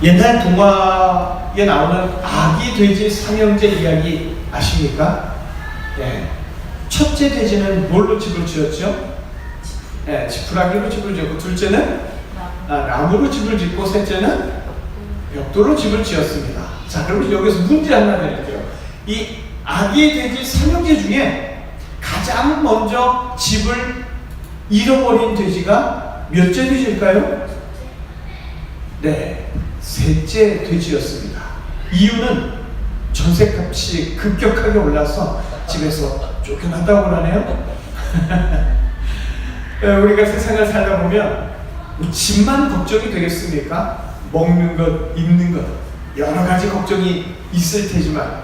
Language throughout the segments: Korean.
옛날 동화에 나오는 아기 돼지 삼형제 이야기 아십니까? 네. 첫째 돼지는 뭘로 집을 지었죠? 네, 지푸라기로 집을 지었고, 둘째는 나무로 집을 짓고, 셋째는 벽돌로 집을 지었습니다. 자, 그럼 여기서 문제 하나 드릴게요. 이 아기 돼지 삼형제 중에 가장 먼저 집을 잃어버린 돼지가 몇째 돼지일까요? 네, 셋째 돼지였습니다. 이유는 전셋값이 급격하게 올라서 집에서 쫓겨났다고 하네요. 우리가 세상을 살다 보면 집만 걱정이 되겠습니까? 먹는 것, 입는 것, 여러 가지 걱정이 있을 테지만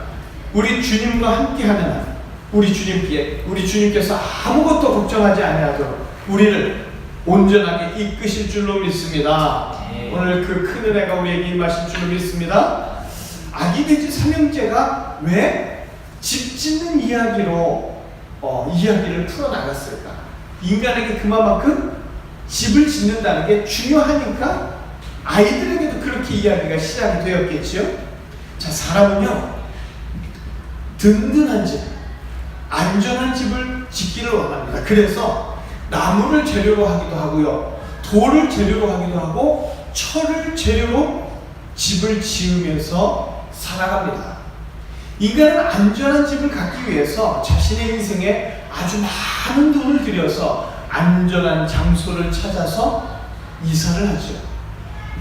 우리 주님과 함께하는 한, 우리 주님께서 아무것도 걱정하지 아니하도록 우리를 온전하게 이끄실 줄로 믿습니다. 오늘 그 큰 은혜가 우리에게 임하실 줄로 믿습니다. 아기 돼지 삼형제가 왜 집 짓는 이야기로 이야기를 풀어나갔을까? 인간에게 그만큼 집을 짓는다는 게 중요하니까 아이들에게도 그렇게 이야기가 시작이 되었겠지요. 자, 사람은요, 든든한 집, 안전한 집을 짓기를 원합니다. 그래서 나무를 재료로 하기도 하고요, 돌을 재료로 하기도 하고, 철을 재료로 집을 지으면서 살아갑니다. 인간은 안전한 집을 갖기 위해서 자신의 인생에 아주 많은 돈을 들여서 안전한 장소를 찾아서 이사를 하죠.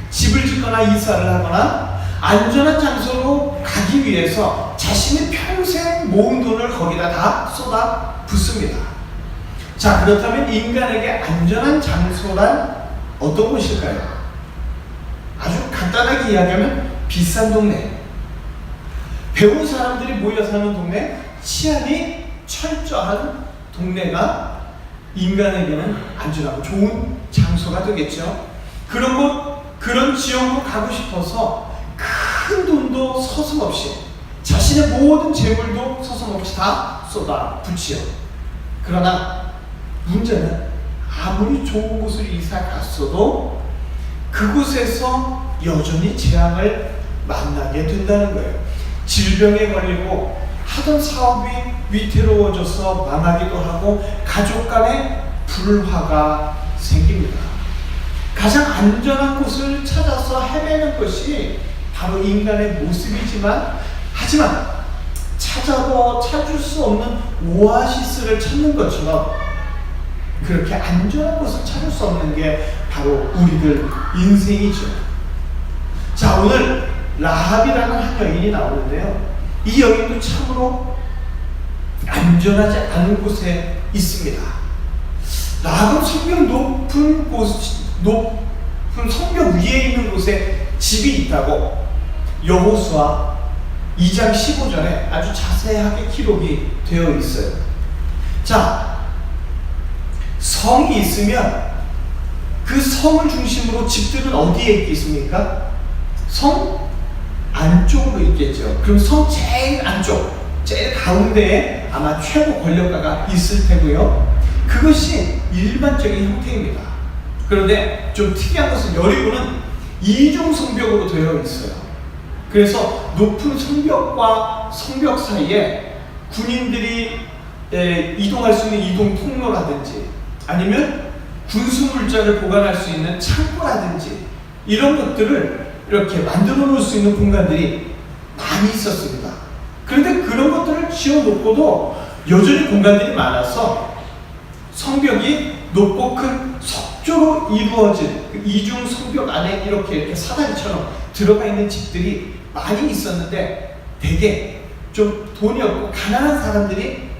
집을 짓거나 이사를 하거나 안전한 장소로 가기 위해서 자신이 평생 모은 돈을 거기다 다 쏟아 붓습니다. 자, 그렇다면 인간에게 안전한 장소란 어떤 곳일까요? 아주 간단하게 이야기하면 비싼 동네, 배운 사람들이 모여 사는 동네, 치안이 철저한 동네가 인간에게는 안전하고 좋은 장소가 되겠죠. 그런 곳, 그런 지역으로 가고 싶어서 큰 돈도 서슴없이, 자신의 모든 재물도 서슴없이 다 쏟아 붓지요. 그러나 문제는 아무리 좋은 곳을 이사 갔어도 그곳에서 여전히 재앙을 만나게 된다는 거예요. 질병에 걸리고 하던 사업이 위태로워져서 망하기도 하고 가족 간에 불화가 생깁니다. 가장 안전한 곳을 찾아서 헤매는 것이 바로 인간의 모습이지만, 하지만 찾아도 찾을 수 없는 오아시스를 찾는 것처럼 그렇게 안전한 곳을 찾을 수 없는 게 바로 우리들 인생이죠. 자, 오늘 라합이라는 한 여인이 나오는데요, 이 여인도 참으로 안전하지 않은 곳에 있습니다. 라합은 성벽 높은 성벽 위에 있는 곳에 집이 있다고 여호수아 2장 15절에 아주 자세하게 기록이 되어 있어요. 자, 성이 있으면 그 성을 중심으로 집들은 어디에 있겠습니까? 성 안쪽으로 있겠죠. 그럼 성 제일 안쪽, 제일 가운데에 아마 최고 권력가가 있을 테고요. 그것이 일반적인 형태입니다. 그런데 좀 특이한 것은 여리고는 이중 성벽으로 되어 있어요. 그래서 높은 성벽과 성벽 사이에 군인들이 이동할 수 있는 이동 통로라든지 아니면 군수 물자를 보관할 수 있는 창고라든지 이런 것들을 이렇게 만들어 놓을 수 있는 공간들이 많이 있었습니다. 그런데 그런 것들을 지어놓고도 여전히 공간들이 많아서 성벽이 높고 큰 석조로 이루어진 그 이중 성벽 안에 이렇게 사다리처럼 들어가 있는 집들이 많이 있었는데, 대개 좀 돈이 없고 가난한 사람들이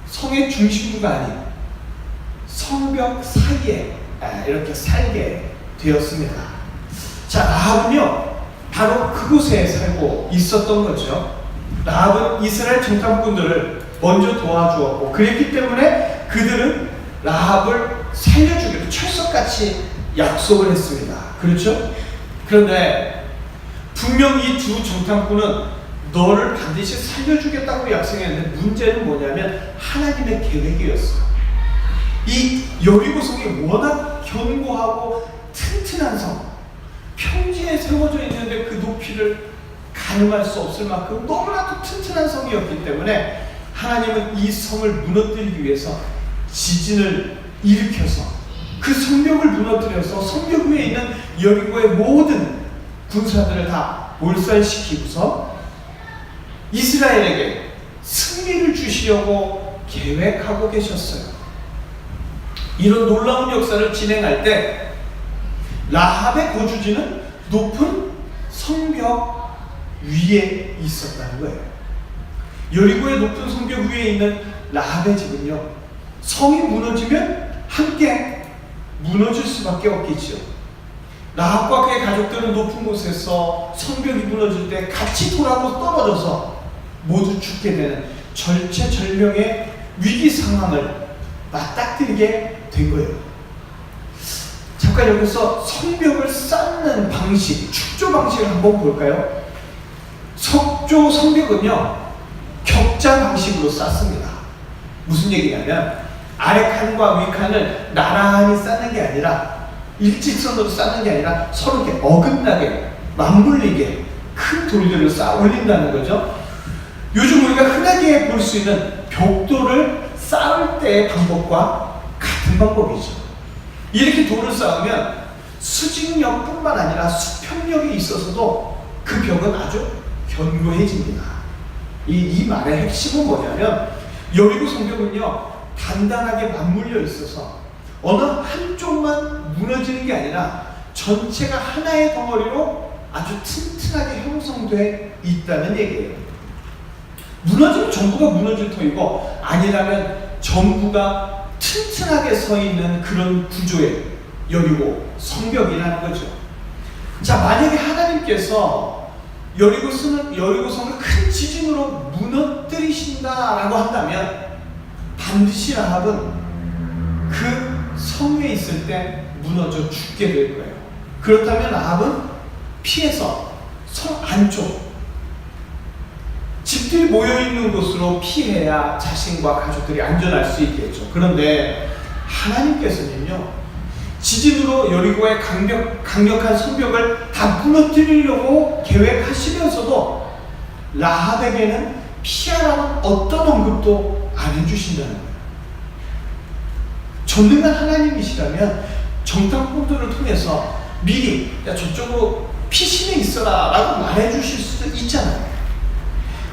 성의 중심부가 아닌 성벽 사이에 이렇게 살게 되었습니다. 자, 라합은요 바로 그곳에 살고 있었던 거죠. 라합은 이스라엘 정탐꾼들을 먼저 도와주었고, 그랬기 때문에 그들은 라합을 살려주기로 철석같이 약속을 했습니다. 그렇죠? 그런데 분명 이 두 정탐꾼은 너를 반드시 살려주겠다고 약속했는데, 문제는 뭐냐면 하나님의 계획이었어요. 이 여리고성이 워낙 견고하고 튼튼한 성, 평지에 세워져 있는데 그 높이를 가늠할 수 없을 만큼 너무나도 튼튼한 성이었기 때문에 하나님은 이 성을 무너뜨리기 위해서 지진을 일으켜서 그 성벽을 무너뜨려서 성벽 위에 있는 여리고의 모든 군사들을 다 몰살시키고서 이스라엘에게 승리를 주시려고 계획하고 계셨어요. 이런 놀라운 역사를 진행할 때 라합의 거주지는 높은 성벽 위에 있었다는 거예요. 여리고의 높은 성벽 위에 있는 라합의 집은요, 성이 무너지면 함께 무너질 수밖에 없겠지요. 라합과 그의 가족들은 높은 곳에서 성벽이 무너질 때 같이 돌아고 떨어져서 모두 죽게 되는 절체절명의 위기 상황을 맞닥뜨리게 된 거예요. 잠깐 여기서 성벽을 쌓는 방식, 축조 방식을 한번 볼까요? 석조 성벽은요, 격자 방식으로 쌓습니다. 무슨 얘기냐면 아래 칸과 위 칸을 나란히 쌓는 게 아니라 일직선으로 쌓는 게 아니라 서로 이렇게 어긋나게 맞물리게 큰 돌들을 쌓아 올린다는 거죠. 요즘 우리가 흔하게 볼 수 있는 벽돌을 쌓을 때의 방법과 같은 방법이죠. 이렇게 돌을 쌓으면 수직력뿐만 아니라 수평력이 있어서도 그 벽은 아주 견고해집니다. 이 말의 핵심은 뭐냐면 여리고 성벽은요, 단단하게 맞물려 있어서 어느 한쪽만 무너지는 게 아니라 전체가 하나의 덩어리로 아주 튼튼하게 형성되어 있다는 얘기예요. 무너지면 전부가 무너질 터이고 아니라면 전부가 튼튼하게 서 있는 그런 구조의 여리고 성벽이라는 거죠. 자, 만약에 하나님께서 여리고성을 큰 지진으로 무너뜨리신다라고 한다면 반드시 라합은 그 성에 있을 때 무너져 죽게 될 거예요. 그렇다면 라합은 피해서 성 안쪽 집들이 모여있는 곳으로 피해야 자신과 가족들이 안전할 수 있겠죠. 그런데 하나님께서는요, 지진으로 여리고의 강력한 성벽을 다 무너뜨리려고 계획하시면서도 라합에게는 피하라는 어떤 언급도 안 해주신다는 거예요. 전능한 하나님이시라면 정탐꾼들을 통해서 미리 야 저쪽으로 피신해 있어라 라고 말해주실 수도 있잖아요.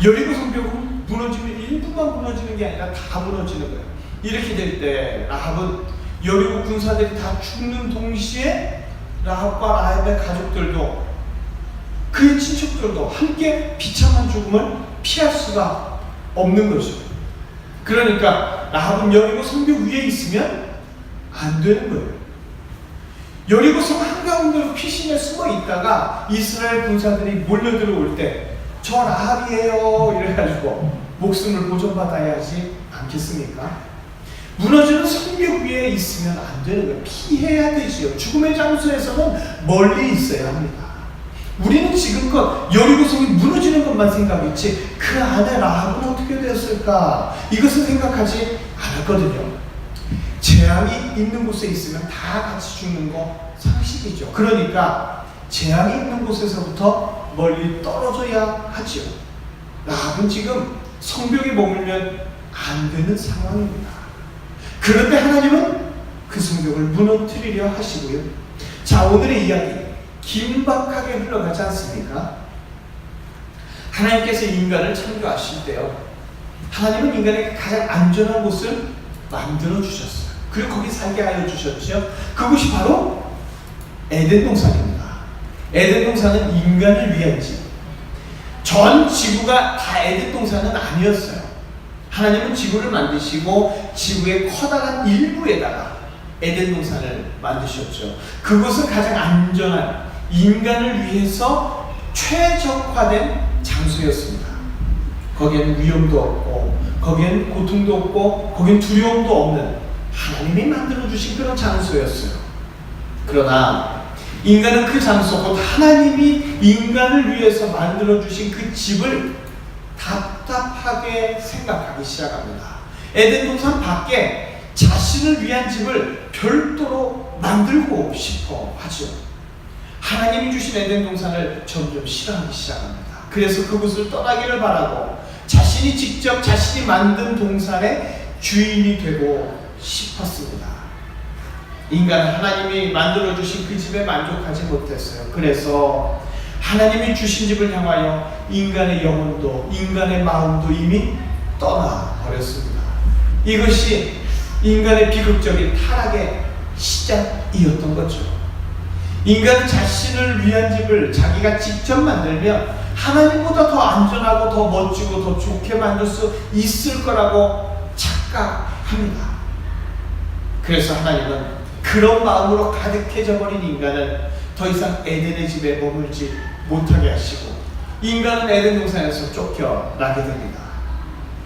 여리고 성벽은 무너지면 일부만 무너지는 게 아니라 다 무너지는 거예요. 이렇게 될 때 라합은 여리고 군사들이 다 죽는 동시에 라합과 라합의 가족들도 그의 친척들도 함께 비참한 죽음을 피할 수가 없는 거죠. 그러니까 라합은 여리고 성벽 위에 있으면 안 되는 거예요. 여리고 성 한가운데로 피신해 숨어 있다가 이스라엘 군사들이 몰려들어올 때 저 라합이에요 이래가지고 목숨을 보존받아야지 않겠습니까? 무너지는 성벽 위에 있으면 안 되는 거예요. 피해야 되지요. 죽음의 장소에서는 멀리 있어야 합니다. 우리는 지금껏 여리고 성이 무너지는 것만 생각했지 그 안에 라합은 어떻게 되었을까? 이것은 생각하지 않았거든요. 재앙이 있는 곳에 있으면 다 같이 죽는 거 상식이죠. 그러니까 재앙이 있는 곳에서부터 멀리 떨어져야 하지요. 라합은 지금 성벽에 머물면 안 되는 상황입니다. 그런데 하나님은 그 성벽을 무너뜨리려 하시고요. 자, 오늘의 이야기 긴박하게 흘러가지 않습니까? 하나님께서 인간을 창조하실 때요, 하나님은 인간에게 가장 안전한 곳을 만들어 주셨어요. 그리고 거기 살게 하여 주셨죠. 그곳이 바로 에덴 동산입니다. 에덴 동산은 인간을 위한 집. 전 지구가 다 에덴 동산은 아니었어요. 하나님은 지구를 만드시고 지구의 커다란 일부에다가 에덴 동산을 만드셨죠. 그곳은 가장 안전한 인간을 위해서 최적화된 장소였습니다. 거기에는 위험도 없고 거기에는 고통도 없고 거기에는 두려움도 없는 하나님이 만들어주신 그런 장소였어요. 그러나 인간은 그 장소, 곧 하나님이 인간을 위해서 만들어주신 그 집을 답답하게 생각하기 시작합니다. 에덴 동산 밖에 자신을 위한 집을 별도로 만들고 싶어 하죠. 하나님이 주신 에덴 동산을 점점 싫어하기 시작합니다. 그래서 그곳을 떠나기를 바라고 자신이 직접 자신이 만든 동산의 주인이 되고 싶었습니다. 인간은 하나님이 만들어주신 그 집에 만족하지 못했어요. 그래서 하나님이 주신 집을 향하여 인간의 영혼도 인간의 마음도 이미 떠나버렸습니다. 이것이 인간의 비극적인 타락의 시작이었던 거죠. 인간은 자신을 위한 집을 자기가 직접 만들면 하나님보다 더 안전하고 더 멋지고 더 좋게 만들 수 있을 거라고 착각합니다. 그래서 하나님은 그런 마음으로 가득해져 버린 인간을 더 이상 에덴의 집에 머물지 못하게 하시고 인간은 에덴 동산에서 쫓겨나게 됩니다.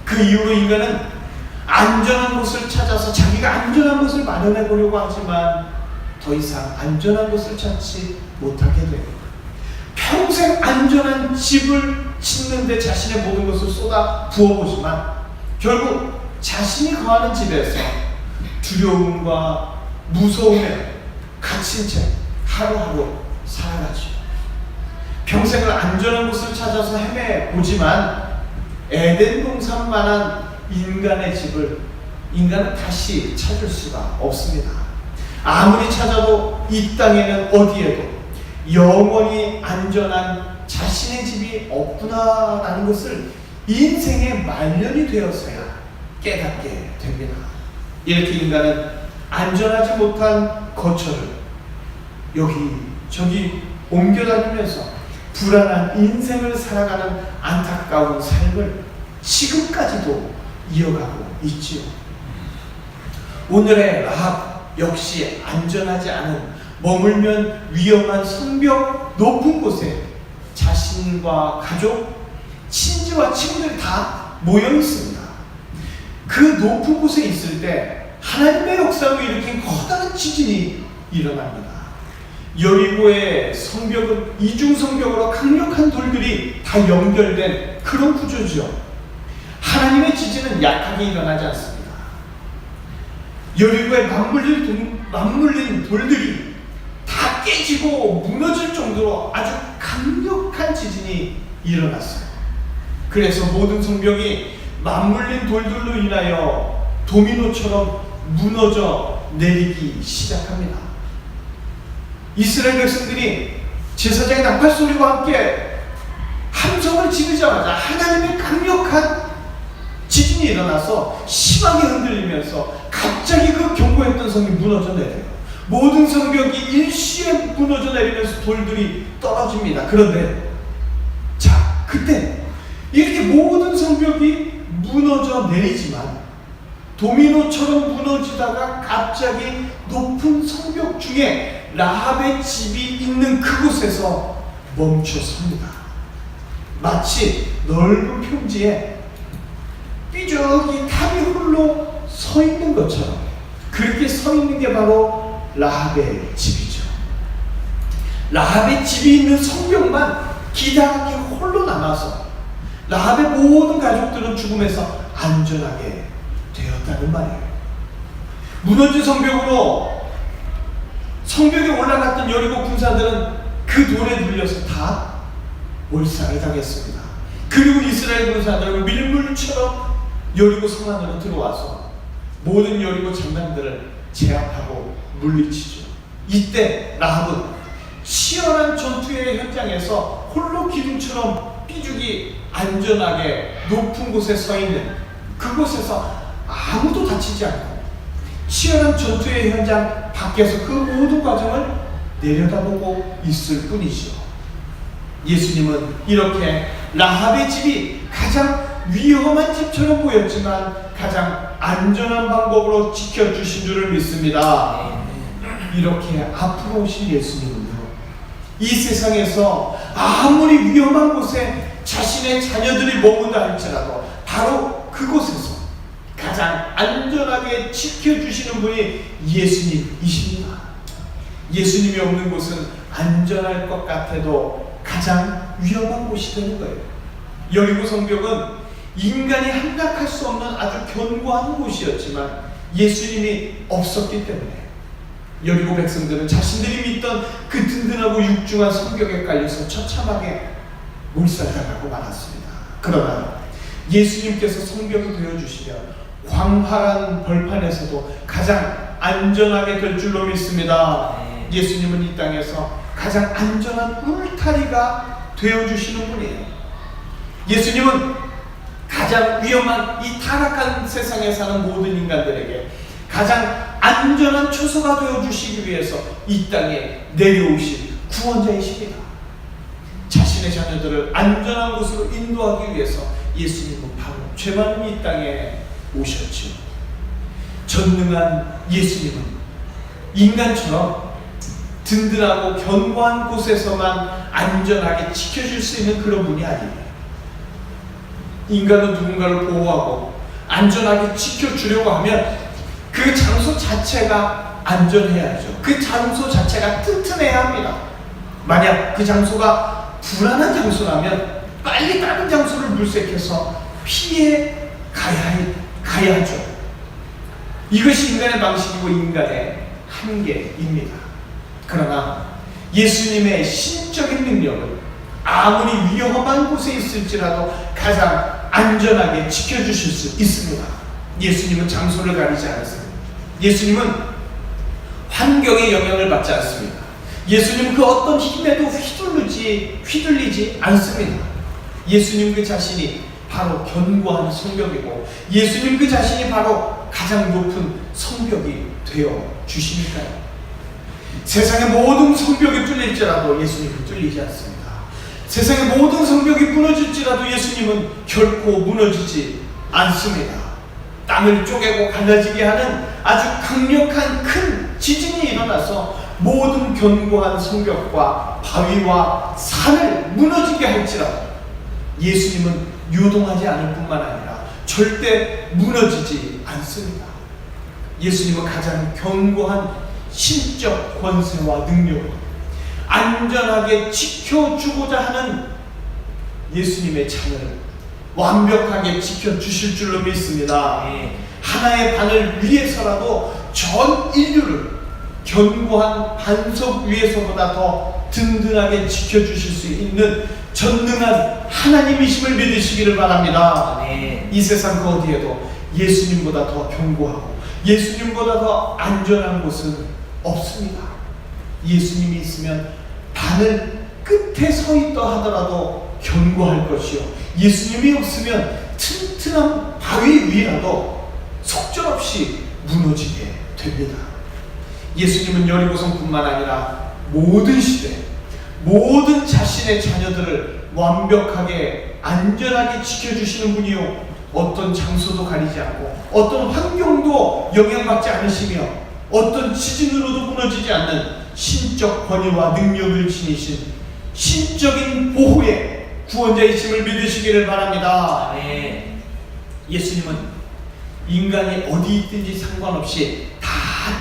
그 이후로 인간은 안전한 곳을 찾아서 자기가 안전한 곳을 마련해 보려고 하지만 더 이상 안전한 곳을 찾지 못하게 됩니다. 평생 안전한 집을 짓는데 자신의 모든 것을 쏟아 부어보지만 결국 자신이 거하는 집에서 두려움과 무서움에 갇힌 채 하루하루 살아가죠. 평생을 안전한 곳을 찾아서 헤매보지만 에덴 동산만한 인간의 집을 인간은 다시 찾을 수가 없습니다. 아무리 찾아도 이 땅에는 어디에도 영원히 안전한 자신의 집이 없구나라는 것을 인생의 말년이 되어서야 깨닫게 됩니다. 이렇게 인간은 안전하지 못한 거처를 여기저기 옮겨다니면서 불안한 인생을 살아가는 안타까운 삶을 지금까지도 이어가고 있지요. 오늘의 라합 역시 안전하지 않은 머물면 위험한 성벽 높은 곳에 자신과 가족, 친지와 친구들이 다 모여 있습니다. 그 높은 곳에 있을 때 하나님의 역사로 일으킨 커다란 지진이 일어납니다. 여리고의 성벽은 이중성벽으로 강력한 돌들이 다 연결된 그런 구조죠. 하나님의 지진은 약하게 일어나지 않습니다. 여리고에 맞물린 돌들이 다 깨지고 무너질 정도로 아주 강력한 지진이 일어났어요. 그래서 모든 성벽이 맞물린 돌들로 인하여 도미노처럼 무너져 내리기 시작합니다. 이스라엘 백성들이 제사장의 나팔 소리와 함께 함성을 지르자마자 하나님의 강력한 지진이 일어나서 심하게 흔들리면서 갑자기 그 견고했던 성이 무너져 내려요. 모든 성벽이 일시에 무너져 내리면서 돌들이 떨어집니다. 그런데 자, 그때 이렇게 모든 성벽이 무너져 내리지만 도미노처럼 무너지다가 갑자기 높은 성벽 중에 라합의 집이 있는 그곳에서 멈춰섭니다. 마치 넓은 평지에 삐죽이 탑이 홀로 서 있는 것처럼 그렇게 서 있는 게 바로 라합의 집이죠. 라합의 집이 있는 성벽만 기다랗게 홀로 남아서 라합의 모든 가족들은 죽음에서 안전하게 되었다는 말이에요. 무너진 성벽으로 성벽에 올라갔던 여리고 군사들은 그 돌에 눌려서 다 몰살을 당했습니다. 그리고 이스라엘 군사들은 밀물처럼 여리고 성 안으로 들어와서 모든 여리고 장관들을 제압하고 물리치죠. 이때 라합은 치열한 전투의 현장에서 홀로 기둥처럼 삐죽이 안전하게 높은 곳에 서 있는 그곳에서 아무도 다치지 않고 치열한 전투의 현장 밖에서 그 모든 과정을 내려다보고 있을 뿐이죠. 예수님은 이렇게 라합의 집이 가장 위험한 집처럼 보였지만 가장 안전한 방법으로 지켜주신 줄을 믿습니다. 이렇게 앞으로 오신 예수님은요, 이 세상에서 아무리 위험한 곳에 자신의 자녀들이 머문다 할지라도 바로 그곳에서 가장 안전하게 지켜주시는 분이 예수님이십니다. 예수님이 없는 곳은 안전할 것 같아도 가장 위험한 곳이 되는 거예요. 여리고 성벽은 인간이 함락할 수 없는 아주 견고한 곳이었지만 예수님이 없었기 때문에 여리고 백성들은 자신들이 믿던 그 든든하고 육중한 성벽에 깔려서 처참하게 몰살당하고 말았습니다. 그러나 예수님께서 성벽이 되어주시면 광활한 벌판에서도 가장 안전하게 될 줄로 믿습니다. 예수님은 이 땅에서 가장 안전한 울타리가 되어주시는 분이에요. 예수님은 가장 위험한 이 타락한 세상에 사는 모든 인간들에게 가장 안전한 초소가 되어주시기 위해서 이 땅에 내려오신 구원자이십니다. 자신의 자녀들을 안전한 곳으로 인도하기 위해서 예수님은 바로 죄 많은 이 땅에 오셨죠. 전능한 예수님은 인간처럼 든든하고 견고한 곳에서만 안전하게 지켜줄 수 있는 그런 분이 아니에요. 인간은 누군가를 보호하고 안전하게 지켜주려고 하면 그 장소 자체가 안전해야죠. 그 장소 자체가 튼튼해야 합니다. 만약 그 장소가 불안한 장소라면 빨리 다른 장소를 물색해서 피해 가야 하죠. 이것이 인간의 방식이고 인간의 한계입니다. 그러나 예수님의 신적인 능력은 아무리 위험한 곳에 있을지라도 가장 안전하게 지켜주실 수 있습니다. 예수님은 장소를 가리지 않습니다. 예수님은 환경의 영향을 받지 않습니다. 예수님은 그 어떤 힘에도 휘둘리지 않습니다. 예수님 그 자신이 바로 견고한 성벽이고 예수님 그 자신이 바로 가장 높은 성벽이 되어 주시니까요. 세상의 모든 성벽이 뚫릴지라도 예수님은 뚫리지 않습니다. 세상의 모든 성벽이 무너질지라도 예수님은 결코 무너지지 않습니다. 땅을 쪼개고 갈라지게 하는 아주 강력한 큰 지진이 일어나서 모든 견고한 성벽과 바위와 산을 무너지게 할지라도 예수님은 유동하지 않을 뿐만 아니라 절대 무너지지 않습니다. 예수님은 가장 견고한 신적 권세와 능력으로 안전하게 지켜주고자 하는 예수님의 자녀를 완벽하게 지켜주실 줄로 믿습니다. 하나의 반을 위해서라도 전 인류를 견고한 반석 위에서보다 더 든든하게 지켜주실 수 있는 전능한 하나님이심을 믿으시기를 바랍니다. 이 세상 그 어디에도 예수님보다 더 견고하고 예수님보다 더 안전한 곳은 없습니다. 예수님이 있으면 바늘 끝에 서 있다 하더라도 견고할 것이요, 예수님이 없으면 튼튼한 바위 위라도 속절없이 무너지게 됩니다. 예수님은 여리고성뿐만 아니라 모든 시대, 모든 자신의 자녀들을 완벽하게 안전하게 지켜주시는 분이요, 어떤 장소도 가리지 않고 어떤 환경도 영향받지 않으시며 어떤 지진으로도 무너지지 않는 신적 권위와 능력을 지니신 신적인 보호의 구원자이심을 믿으시기를 바랍니다. 예수님은 인간이 어디 있든지 상관없이 다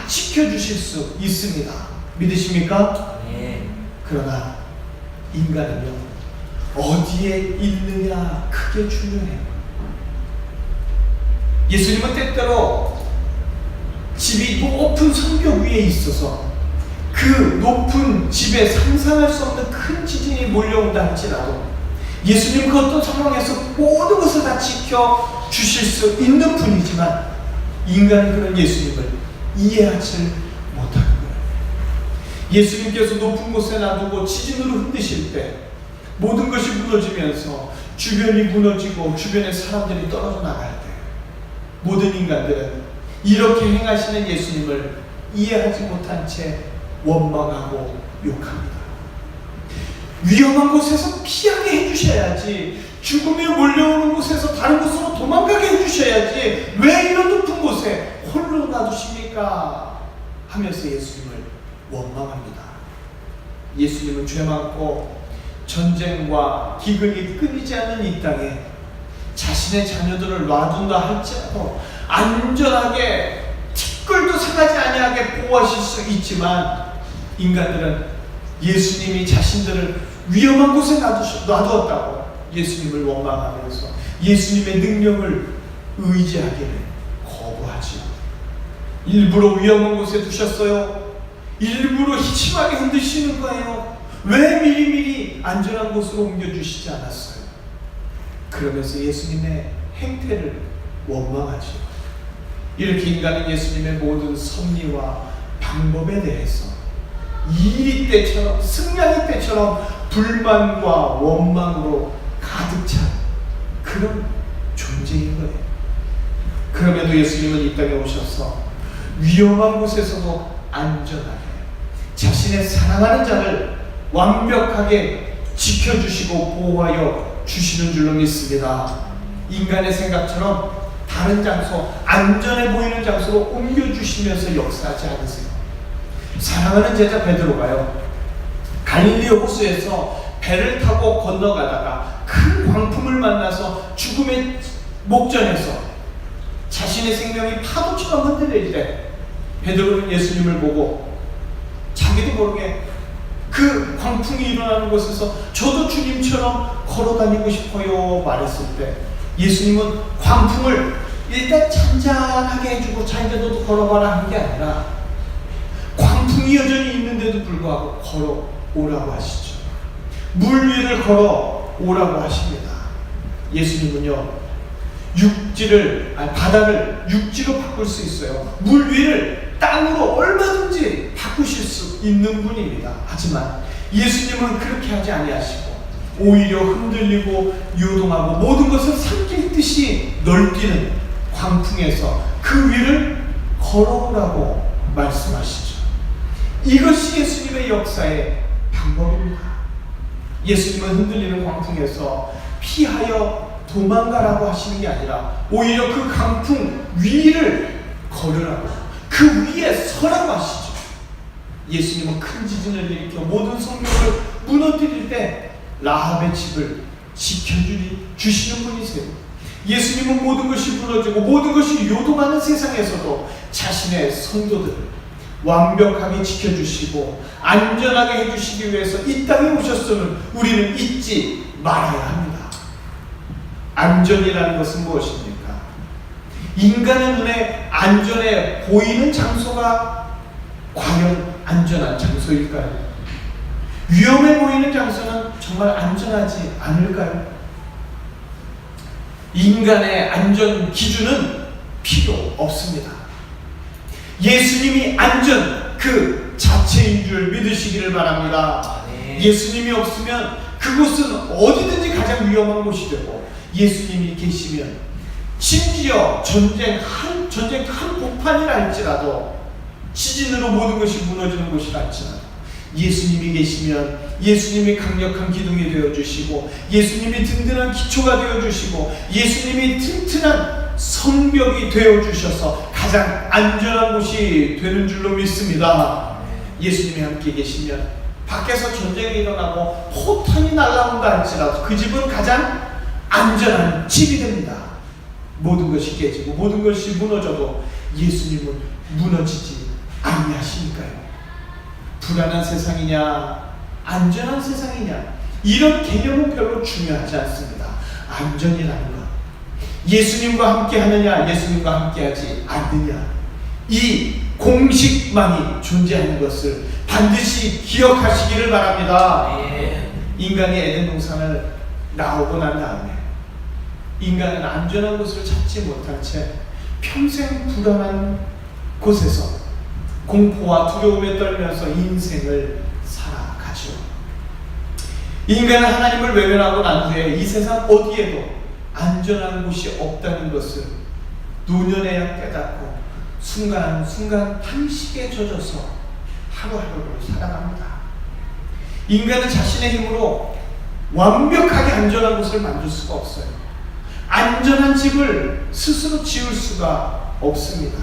지켜주실 수 있습니다. 믿으십니까? 그러나 인간은요, 어디에 있느냐 크게 중요해요. 예수님은 때때로 집이 높은 성벽 위에 있어서 그 높은 집에 상상할 수 없는 큰 지진이 몰려온다 할지라도 예수님 그 어떤 상황에서 모든 것을 다 지켜주실 수 있는 분이지만 인간은 그런 예수님을 이해하지 못하는 거예요. 예수님께서 높은 곳에 놔두고 지진으로 흔드실 때 모든 것이 무너지면서 주변이 무너지고 주변의 사람들이 떨어져 나갈 때 모든 인간들은 이렇게 행하시는 예수님을 이해하지 못한 채 원망하고 욕합니다. 위험한 곳에서 피하게 해주셔야지, 죽음이 몰려오는 곳에서 다른 곳으로 도망가게 해주셔야지 왜 이런 높은 곳에 홀로 놔두십니까? 하면서 예수님을 원망합니다. 예수님은 죄 많고 전쟁과 기근이 끊이지 않는 이 땅에 자신의 자녀들을 놔둔다 할지라도 안전하게 티끌도 상하지 아니하게 보호하실 수 있지만 인간들은 예수님이 자신들을 위험한 곳에 놔두었다고 예수님을 원망하면서 예수님의 능력을 의지하기를 거부하지요. 일부러 위험한 곳에 두셨어요. 일부러 심하게 흔드시는 거예요. 왜 미리미리 안전한 곳으로 옮겨주시지 않았어요? 그러면서 예수님의 행태를 원망하죠. 이렇게 인간은 예수님의 모든 섭리와 방법에 대해서 이리 때처럼, 승냥이 때처럼 불만과 원망으로 가득 찬 그런 존재인 거예요. 그럼에도 예수님은 이 땅에 오셔서 위험한 곳에서도 안전하게 자신의 사랑하는 자를 완벽하게 지켜주시고 보호하여 주시는 줄로 믿습니다. 인간의 생각처럼 다른 장소, 안전해 보이는 장소로 옮겨주시면서 역사하지 않으세요. 사랑하는 제자 베드로가요, 갈릴리 호수에서 배를 타고 건너가다가 큰 광풍을 만나서 죽음의 목전에서 자신의 생명이 파도처럼 흔들리는데 베드로는 예수님을 보고 자기도 모르게 그 광풍이 일어나는 곳에서 저도 주님처럼 걸어다니고 싶어요 말했을 때 예수님은 광풍을 일단 잔잔하게 해주고 자 이제 너도 걸어봐라 한 게 아니라 광풍이 여전히 있는데도 불구하고 걸어오라고 하시죠. 물 위를 걸어오라고 하십니다. 예수님은요, 바다를 육지로 바꿀 수 있어요. 물 위를 땅으로 얼마든지 바꾸실 수 있는 분입니다. 하지만 예수님은 그렇게 하지 아니하시고 오히려 흔들리고 요동하고 모든 것을 삼킬 듯이 널뛰는 광풍에서 그 위를 걸어오라고 말씀하시죠. 이것이 예수님의 역사의 방법입니다. 예수님은 흔들리는 광풍에서 피하여 도망가라고 하시는 게 아니라 오히려 그 강풍 위를 걸으라고, 그 위에 서라고 하시죠. 예수님은 큰 지진을 일으켜 모든 성벽을 무너뜨릴 때 라합의 집을 지켜주시는 분이세요. 예수님은 모든 것이 무너지고 모든 것이 요동하는 세상에서도 자신의 성도들을 완벽하게 지켜주시고 안전하게 해주시기 위해서 이 땅에 오셨음을 우리는 잊지 말아야 합니다. 안전이라는 것은 무엇입니까? 인간의 눈에 안전해 보이는 장소가 과연 안전한 장소일까요? 위험해 보이는 장소는 정말 안전하지 않을까요? 인간의 안전 기준은 필요 없습니다. 예수님이 안전 그 자체인 줄 믿으시기를 바랍니다. 예수님이 없으면 그곳은 어디든지 가장 위험한 곳이 되고 예수님이 계시면 심지어 전쟁 한 복판이라 할지라도 지진으로 모든 것이 무너지는 곳이라 할지라도 예수님이 계시면 예수님이 강력한 기둥이 되어주시고 예수님이 든든한 기초가 되어주시고 예수님이 튼튼한 성벽이 되어주셔서 가장 안전한 곳이 되는 줄로 믿습니다. 예수님이 함께 계시면 밖에서 전쟁이 일어나고 포탄이 날아온다 할지라도 그 집은 가장 안전한 집이 됩니다. 모든 것이 깨지고 모든 것이 무너져도 예수님은 무너지지 아니하시니까요. 불안한 세상이냐 안전한 세상이냐 이런 개념은 별로 중요하지 않습니다. 안전이라는 것, 예수님과 함께 하느냐 예수님과 함께 하지 않느냐, 이 공식만이 존재하는 것을 반드시 기억하시기를 바랍니다. 인간이 에덴 동산을 나오고 난 다음에 인간은 안전한 곳을 찾지 못한 채 평생 불안한 곳에서 공포와 두려움에 떨면서 인생을 살아가죠. 인간은 하나님을 외면하고 난 후에 이 세상 어디에도 안전한 곳이 없다는 것을 노년에야 깨닫고 순간순간 탄식에 젖어서 하루하루를 살아갑니다. 인간은 자신의 힘으로 완벽하게 안전한 곳을 만들 수가 없어요. 안전한 집을 스스로 지을 수가 없습니다.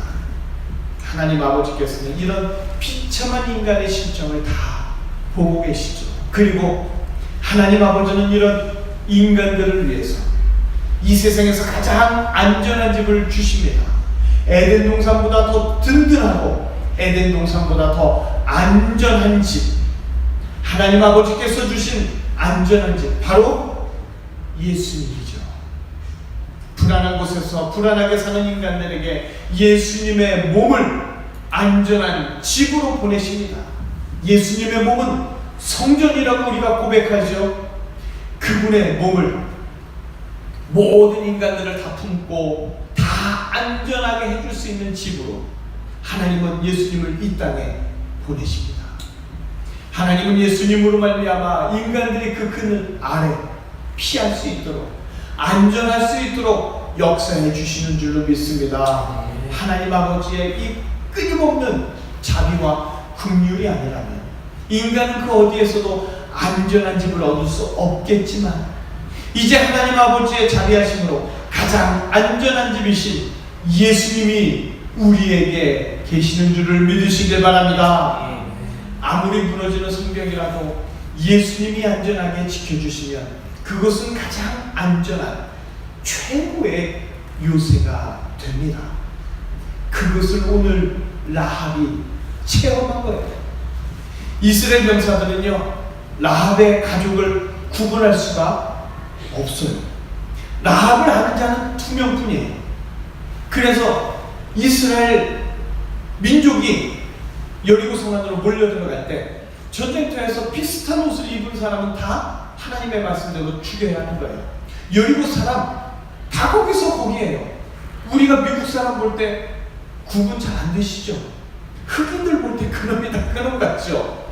하나님 아버지께서는 이런 비참한 인간의 심정을 다 보고 계시죠. 그리고 하나님 아버지는 이런 인간들을 위해서 이 세상에서 가장 안전한 집을 주십니다. 에덴 동산보다 더 든든하고 에덴 동산보다 더 안전한 집, 하나님 아버지께서 주신 안전한 집, 바로 예수님이죠. 불안한 곳에서 불안하게 사는 인간들에게 예수님의 몸을 안전한 집으로 보내십니다. 예수님의 몸은 성전이라고 우리가 고백하죠. 그분의 몸을 모든 인간들을 다 품고 다 안전하게 해줄 수 있는 집으로 하나님은 예수님을 이 땅에 보내십니다. 하나님은 예수님으로 말미암아 인간들이 그 그늘 아래 피할 수 있도록 안전할 수 있도록 역사해 주시는 줄로 믿습니다. 하나님 아버지의 이 끊임없는 자비와 긍휼이 아니라면 인간은 그 어디에서도 안전한 집을 얻을 수 없겠지만 이제 하나님 아버지의 자비하심으로 가장 안전한 집이신 예수님이 우리에게 계시는 줄을 믿으시길 바랍니다. 아무리 무너지는 성벽이라도 예수님이 안전하게 지켜주시면 그것은 가장 안전한 최고의 요새가 됩니다. 그것을 오늘 라합이 체험한 거예요. 이스라엘 병사들은요, 라합의 가족을 구분할 수가 없어요. 라합을 아는 자는 2명뿐이에요. 그래서 이스라엘 민족이 여리고 성 안으로 몰려 들어갈 때 전쟁터에서 비슷한 옷을 입은 사람은 다 하나님의 말씀대로 죽여야 하는 거예요. 여리고 사람 다 거기서 거기에요. 우리가 미국 사람 볼 때 구분 잘 안 되시죠? 흑인들 볼 때 그놈이 다 그놈 같죠?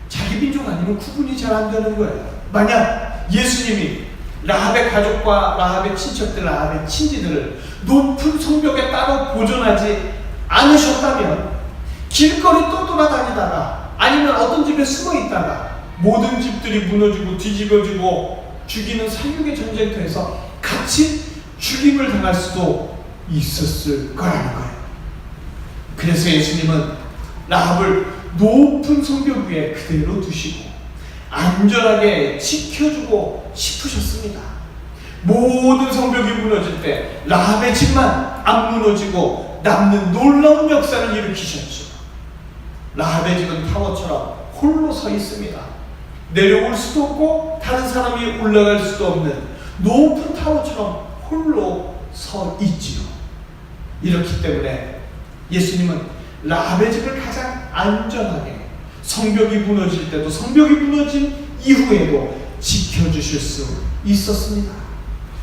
자기 민족 아니면 구분이 잘 안 되는 거예요. 만약 예수님이 라합의 가족과 라합의 친척들, 라합의 친지들을 높은 성벽에 따로 보존하지 않으셨다면 길거리 떠돌아다니다가 아니면 어떤 집에 숨어 있다가 모든 집들이 무너지고 뒤집어지고 죽이는 살육의 전쟁터에서 같이 죽임을 당할 수도 있었을 거라는 거예요. 그래서 예수님은 라합을 높은 성벽 위에 그대로 두시고 안전하게 지켜주고 싶으셨습니다. 모든 성벽이 무너질 때 라합의 집만 안 무너지고 남는 놀라운 역사를 일으키셨죠. 라합의 집은 타워처럼 홀로 서 있습니다. 내려올 수도 없고 다른 사람이 올라갈 수도 없는 높은 타워처럼 홀로 서 있지요. 이렇기 때문에 예수님은 라합의 집을 가장 안전하게 성벽이 무너질 때도 성벽이 무너진 이후에도 지켜주실 수 있었습니다.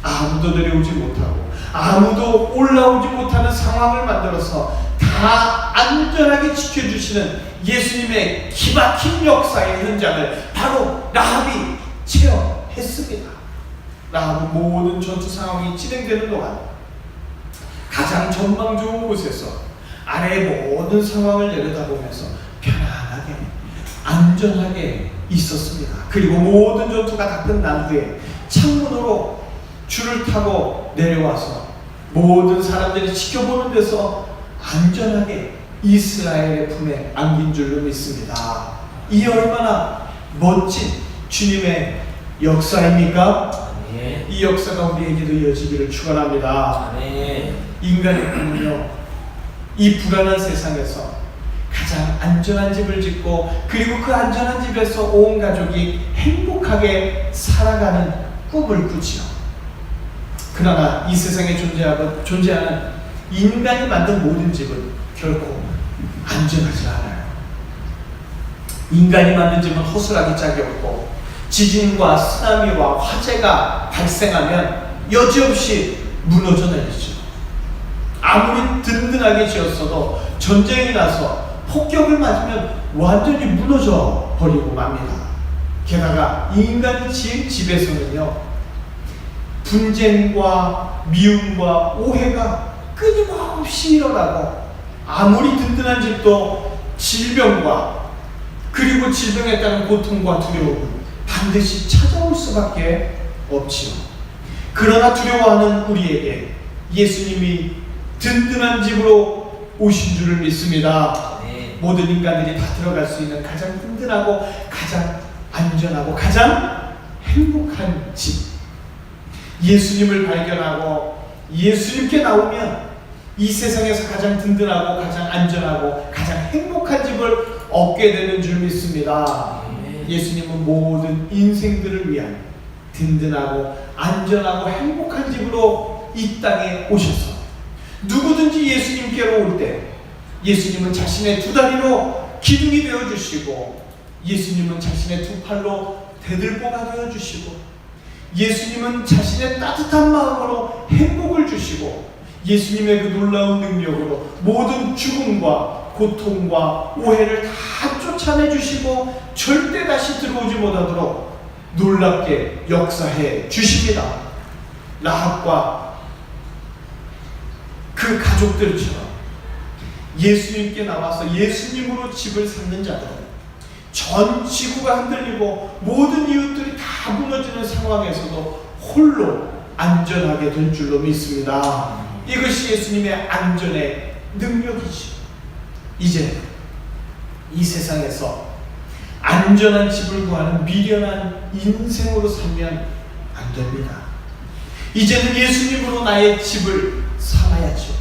아무도 내려오지 못하고 아무도 올라오지 못하는 상황을 만들어서 다 안전하게 지켜주시는 예수님의 기막힌 역사의 현장을 바로 라합이 체험했습니다. 라합은 모든 전투 상황이 진행되는 동안 가장 전망 좋은 곳에서 아래의 모든 상황을 내려다보면서 편안하게 안전하게 있었습니다. 그리고 모든 전투가 다 끝난 후에 창문으로 줄을 타고 내려와서 모든 사람들이 지켜보는 데서 안전하게 이스라엘의 품에 안긴 줄로 믿습니다. 이 얼마나 멋진 주님의 역사입니까? 네. 이 역사가 우리에게도 이어지기를 축원합니다. 네. 인간의 꿈은요, 이 불안한 세상에서 가장 안전한 집을 짓고 그리고 그 안전한 집에서 온 가족이 행복하게 살아가는 꿈을 꾸지요. 그러나 이 세상에 존재하는 인간이 만든 모든 집은 결코 안전하지 않아요. 인간이 만든 집은 허술하기 짝이 없고 지진과 쓰나미와 화재가 발생하면 여지없이 무너져 내리죠. 아무리 든든하게 지었어도 전쟁이 나서 폭격을 맞으면 완전히 무너져 버리고 맙니다. 게다가 인간이 지은 집에서는요, 분쟁과 미움과 오해가 끊임없이 일어나고 아무리 든든한 집도 질병과 그리고 질병에 따른 고통과 두려움은 반드시 찾아올 수밖에 없지요. 그러나 두려워하는 우리에게 예수님이 든든한 집으로 오신 줄을 믿습니다. 네. 모든 인간들이 다 들어갈 수 있는 가장 든든하고 가장 안전하고 가장 행복한 집, 예수님을 발견하고 예수님께 나오면 이 세상에서 가장 든든하고 가장 안전하고 가장 행복한 집을 얻게 되는 줄 믿습니다. 예수님은 모든 인생들을 위한 든든하고 안전하고 행복한 집으로 이 땅에 오셔서 누구든지 예수님께로 올 때 예수님은 자신의 두 다리로 기둥이 되어주시고, 예수님은 자신의 두 팔로 대들보가 되어주시고, 예수님은 자신의 따뜻한 마음으로 행복을 주시고, 예수님의 그 놀라운 능력으로 모든 죽음과 고통과 오해를 다 쫓아내주시고 절대 다시 들어오지 못하도록 놀랍게 역사해 주십니다. 라합과 그 가족들처럼 예수님께 나와서 예수님으로 집을 삼는 자들은 전 지구가 흔들리고 모든 이웃들이 다 무너지는 상황에서도 홀로 안전하게 될 줄로 믿습니다. 이것이 예수님의 안전의 능력이죠. 이제 이 세상에서 안전한 집을 구하는 미련한 인생으로 살면 안 됩니다. 이제는 예수님으로 나의 집을 삼아야죠.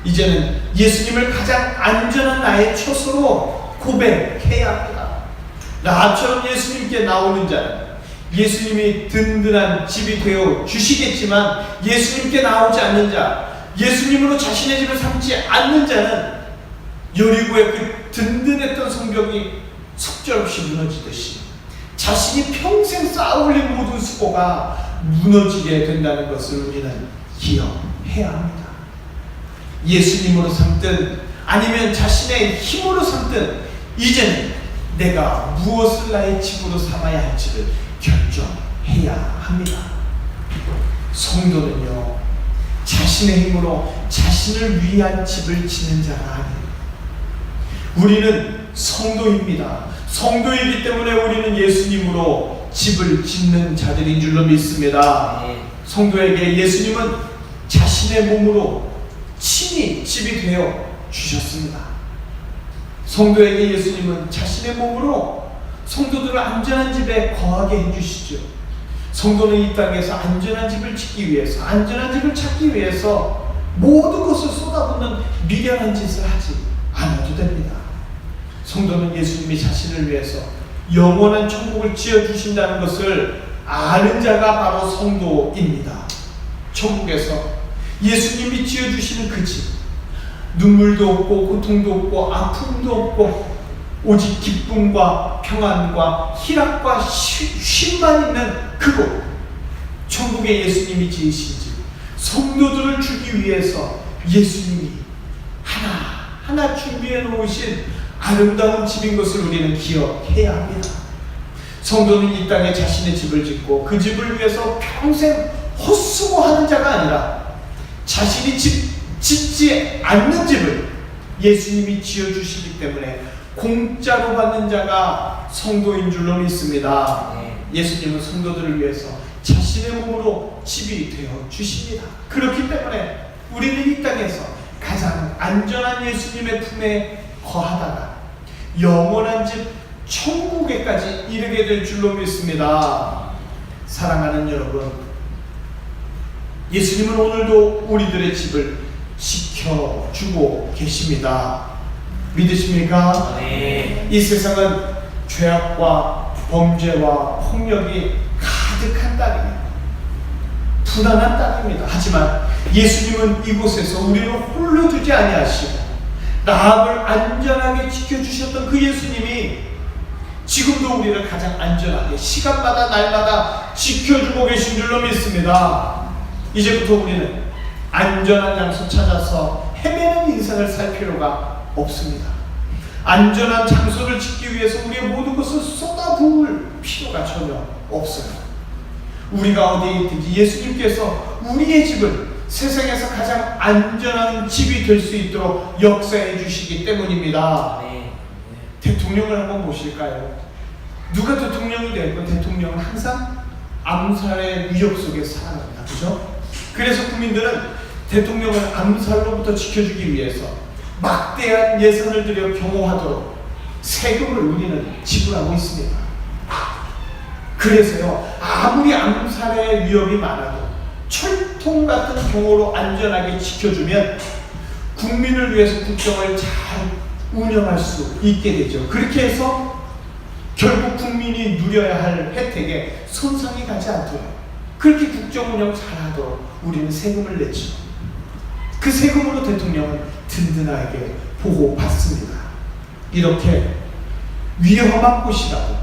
이제는 예수님을 가장 안전한 나의 처소로 고백해야 합니다. 나처럼 예수님께 나오는 자는 예수님이 든든한 집이 되어 주시겠지만, 예수님께 나오지 않는 자, 예수님으로 자신의 집을 삼지 않는 자는 여리고의 그 든든했던 성벽이 속절없이 무너지듯이 자신이 평생 쌓아올린 모든 수고가 무너지게 된다는 것을 우리는 기억해야 합니다. 예수님으로 삼든 아니면 자신의 힘으로 삼든 이제는 내가 무엇을 나의 집으로 삼아야 할지를 결정해야 합니다. 성도는요, 자신의 힘으로 자신을 위한 집을 짓는 자가 아니에요. 우리는 성도입니다. 성도이기 때문에 우리는 예수님으로 집을 짓는 자들인 줄로 믿습니다. 성도에게 예수님은 자신의 몸으로 친히 집이 되어 주셨습니다. 성도에게 예수님은 자신의 몸으로 성도들을 안전한 집에 거하게 해주시죠. 성도는 이 땅에서 안전한 집을 짓기 위해서, 안전한 집을 찾기 위해서 모든 것을 쏟아붓는 미련한 짓을 하지 않아도 됩니다. 성도는 예수님이 자신을 위해서 영원한 천국을 지어주신다는 것을 아는 자가 바로 성도입니다. 천국에서 예수님이 지어주시는 그 집, 눈물도 없고 고통도 없고 아픔도 없고 오직 기쁨과 평안과 희락과 쉼만 있는 그곳, 천국의 예수님이 지으신 집, 성도들을 주기 위해서 예수님이 하나하나 준비해 놓으신 아름다운 집인 것을 우리는 기억해야 합니다. 성도는 이 땅에 자신의 집을 짓고 그 집을 위해서 평생 헛수고하는 자가 아니라 자신이 짓지 않는 집을 예수님이 지어주시기 때문에 공짜로 받는 자가 성도인 줄로 믿습니다. 예수님은 성도들을 위해서 자신의 몸으로 집이 되어 주십니다. 그렇기 때문에 우리는 이 땅에서 가장 안전한 예수님의 품에 거하다가 영원한 집 천국에까지 이르게 될 줄로 믿습니다. 사랑하는 여러분, 예수님은 오늘도 우리들의 집을 지켜주고 계십니다. 믿으십니까? 네. 이 세상은 죄악과 범죄와 폭력이 가득한 땅입니다. 불안한 땅입니다. 하지만 예수님은 이곳에서 우리를 홀로 두지 아니하시고 라합을 안전하게 지켜주셨던 그 예수님이 지금도 우리를 가장 안전하게 시간마다 날마다 지켜주고 계신 줄로 믿습니다. 이제부터 우리는 안전한 장소 찾아서 헤매는 인생을 살 필요가 없습니다. 안전한 장소를 짓기 위해서 우리의 모든 것을 쏟아부을 필요가 전혀 없어요. 우리가 어디에 있든지 예수님께서 우리의 집을 세상에서 가장 안전한 집이 될 수 있도록 역사해 주시기 때문입니다. 대통령을 한번 보실까요? 누가 대통령이 되건 대통령은 항상 암살의 위협 속에 살아갑니다. 그죠? 그래서 국민들은 대통령을 암살로부터 지켜주기 위해서 막대한 예산을 들여 경호하도록 세금을 우리는 지불하고 있습니다. 그래서요, 아무리 암살의 위협이 많아도 철통 같은 경호로 안전하게 지켜주면 국민을 위해서 국정을 잘 운영할 수 있게 되죠. 그렇게 해서 결국 국민이 누려야 할 혜택에 손상이 가지 않도록 그렇게 국정 운영 잘 하도록 우리는 세금을 내죠. 그 세금으로 대통령은 든든하게 보호받습니다. 이렇게 위험한 곳이라도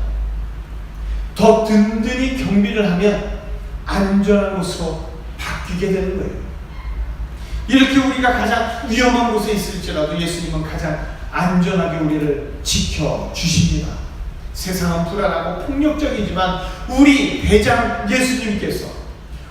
더 든든히 경비를 하면 안전한 곳으로 바뀌게 되는 거예요. 이렇게 우리가 가장 위험한 곳에 있을지라도 예수님은 가장 안전하게 우리를 지켜주십니다. 세상은 불안하고 폭력적이지만 우리 대장 예수님께서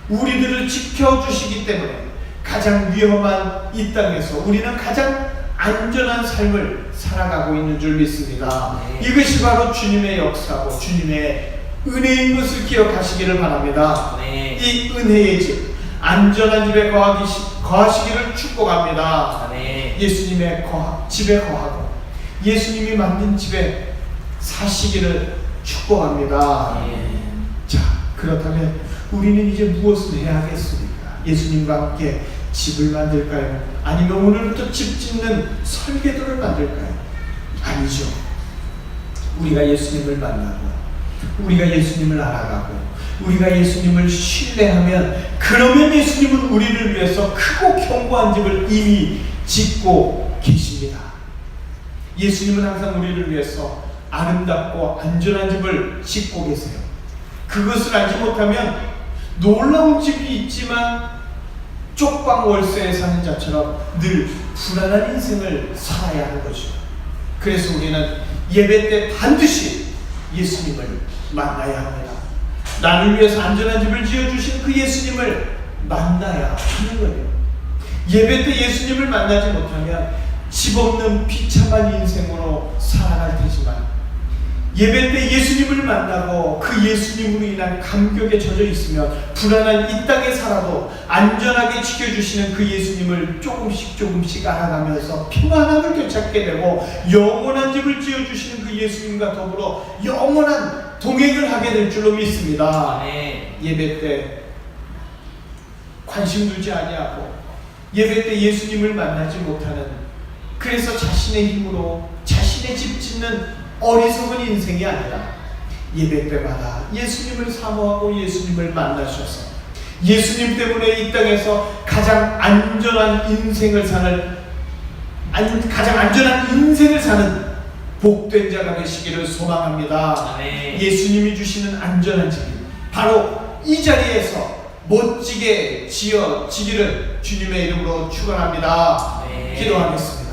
우리들을 지켜주시기 때문에 가장 위험한 이 땅에서 우리는 가장 안전한 삶을 살아가고 있는 줄 믿습니다. 이것이 바로 주님의 역사고 주님의 은혜인 것을 기억하시기를 바랍니다. 이 은혜의 집, 안전한 집에 거하시기를 축복합니다. 예수님의 집에 거하고 예수님이 만든 집에 사시기를 축복합니다. 자, 그렇다면 우리는 이제 무엇을 해야 하겠습니까? 예수님과 함께 집을 만들까요? 아니면 오늘부터 집 짓는 설계도를 만들까요? 아니죠. 우리가 예수님을 만나고 우리가 예수님을 알아가고 우리가 예수님을 신뢰하면 그러면 예수님은 우리를 위해서 크고 견고한 집을 이미 짓고 계십니다. 예수님은 항상 우리를 위해서 아름답고 안전한 집을 짓고 계세요. 그것을 알지 못하면 놀라운 집이 있지만 쪽방 월세에 사는 자처럼 늘 불안한 인생을 살아야 하는 거죠. 그래서 우리는 예배 때 반드시 예수님을 만나야 합니다. 나를 위해서 안전한 집을 지어주신 그 예수님을 만나야 하는 거예요. 예배 때 예수님을 만나지 못하면 집 없는 비참한 인생으로 살아갈 테지만 예배 때 예수님을 만나고 그 예수님으로 인한 감격에 젖어 있으면 불안한 이 땅에 살아도 안전하게 지켜주시는 그 예수님을 조금씩 알아가면서 평안함을 되찾게 되고 영원한 집을 지어주시는 그 예수님과 더불어 영원한 동행을 하게 될 줄로 믿습니다. 예배 때 관심 두지 아니하고 예배 때 예수님을 만나지 못하는, 그래서 자신의 힘으로 자신의 집 짓는 어리석은 인생이 아니라 예배 때마다 예수님을 사모하고 예수님을 만나셔서 예수님 때문에 이 땅에서 가장 안전한 인생을 사는 복된 자가 되시기를 소망합니다. 예수님이 주시는 안전한 집이 바로 이 자리에서 멋지게 지어지기를 주님의 이름으로 축원합니다. 기도하겠습니다.